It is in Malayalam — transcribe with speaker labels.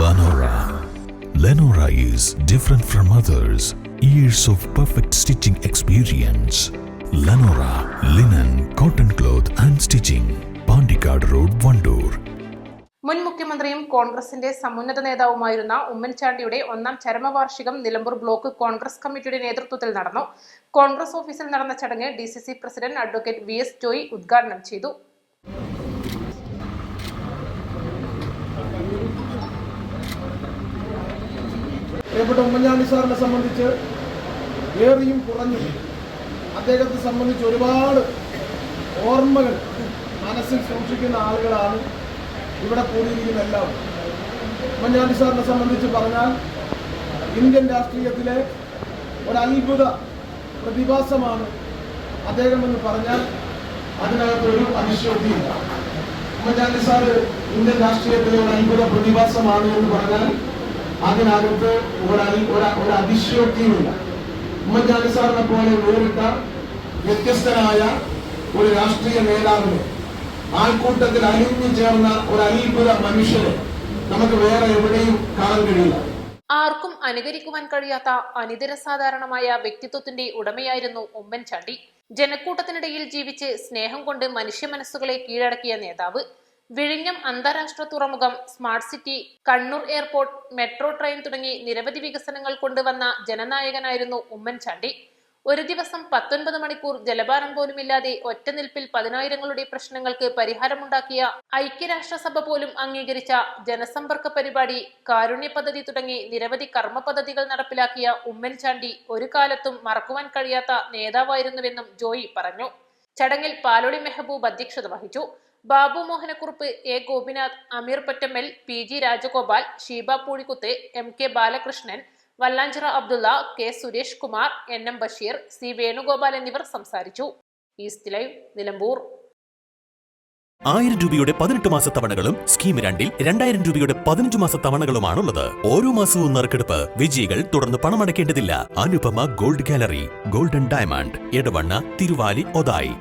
Speaker 1: Lenora. Lenora is different from others. Years of perfect stitching experience. Lenora linen, cotton cloth and stitching. Pandikad Road, Vandoor.
Speaker 2: മുൻ മുഖ്യമന്ത്രിയും കോൺഗ്രസിന്റെ സമുന്നത നേതാവുമായിരുന്ന ഉമ്മൻചാണ്ടിയുടെ ഒന്നാം ചരമവാർഷികം നിലമ്പൂർ ബ്ലോക്ക് കോൺഗ്രസ് കമ്മിറ്റിയുടെ നേതൃത്വത്തിൽ നടന്നു. കോൺഗ്രസ് ഓഫീസിൽ നടന്ന ചടങ്ങ് DCC president advocate VS Joy ഉദ്ഘാടനം ചെയ്തു.
Speaker 3: ഉമ്മൻചാണ്ടി സാറിനെ സംബന്ധിച്ച് ഏറിയും കുറഞ്ഞും അദ്ദേഹത്തെ സംബന്ധിച്ച് ഒരുപാട് ഓർമ്മകൾ മനസ്സിൽ സൂക്ഷിക്കുന്ന ആളുകളാണ് ഇവിടെ കൂടിയിരിക്കുന്ന എല്ലാവരും. ഉമ്മൻചാണ്ടി സാറിനെ സംബന്ധിച്ച് പറഞ്ഞാൽ ഇന്ത്യൻ രാഷ്ട്രീയത്തിലെ ഒരു അത്ഭുത പ്രതിഭാസമാണ് അദ്ദേഹം എന്ന് പറഞ്ഞാൽ അതിനകത്തൊരു അതിശയോക്തിയില്ല. ഉമ്മൻചാണ്ടി സാറ് ഇന്ത്യൻ രാഷ്ട്രീയത്തിലെ ഒരു അത്ഭുത പ്രതിഭാസമാണ് എന്ന് പറഞ്ഞാൽ അതിനകത്ത് ഒരു അതിശയോക്തിയുമില്ല. ഉമ്മൻചാണ്ടി സാറിനെ പോലെ വേറിട്ട വ്യത്യസ്തനായ ഒരു രാഷ്ട്രീയ നേതാവിനെ, ആൾക്കൂട്ടത്തിൽ അലിഞ്ഞു ചേർന്ന ഒരു അത്ഭുത മനുഷ്യനെ നമുക്ക് വേറെ എവിടെയും കാണാൻ കഴിയില്ല.
Speaker 2: ആർക്കും അനുകരിക്കുവാൻ കഴിയാത്ത അനിതരസാധാരണമായ വ്യക്തിത്വത്തിന്റെ ഉടമയായിരുന്നു ഉമ്മൻചാണ്ടി. ജനക്കൂട്ടത്തിനിടയിൽ ജീവിച്ച് സ്നേഹം കൊണ്ട് മനുഷ്യ മനസ്സുകളെ കീഴടക്കിയ നേതാവ്. വിഴിഞ്ഞം അന്താരാഷ്ട്ര തുറമുഖം, smart city, Kannur airport, metro train തുടങ്ങി നിരവധി വികസനങ്ങൾ കൊണ്ടുവന്ന ജനനായകനായിരുന്നു ഉമ്മൻചാണ്ടി. ഒരു ദിവസം 19 മണിക്കൂർ ജലപാനം പോലുമില്ലാതെ ഒറ്റനിൽപ്പിൽ 10,000ങ്ങളുടെ പ്രശ്നങ്ങൾക്ക് പരിഹാരമുണ്ടാക്കിയ, ഐക്യരാഷ്ട്രസഭ പോലും അംഗീകരിച്ച ജനസമ്പർക്ക പരിപാടി, കാരുണ്യ പദ്ധതി തുടങ്ങി നിരവധി കർമ്മ പദ്ധതികൾ നടപ്പിലാക്കിയ ഉമ്മൻചാണ്ടി ഒരു കാലത്തും മറക്കുവാൻ കഴിയാത്ത നേതാവായിരുന്നുവെന്നും ജോയി പറഞ്ഞു. ചടങ്ങിൽ പാലോളി മെഹബൂബ് അധ്യക്ഷത വഹിച്ചു. Babu Mohanakurup, A Gopinath, Ameer Pattammal, PG Rajagopal, Sheeba Poozhikkuth, MK Balakrishnan, Vallanchira Abdulla, K Suresh Kumar, NM Basheer, C Venugopal എന്നിവർ സംസാരിച്ചു. East live, Nilambur.
Speaker 4: 1000 രൂപയുടെ 18 മാസ തവണകളും സ്കീം 2-ൽ 2000 രൂപയുടെ 15 മാസ തവണകളുമാണുള്ളത്. ഓരോ മാസവും നറുക്കെടുപ്പ്. വിജയികൾ തുടർന്ന് പണമടയ്ക്കേണ്ടതില്ല. Anupama gold gallery, golden diamond, Edavanna, Thiruvali, Othayi.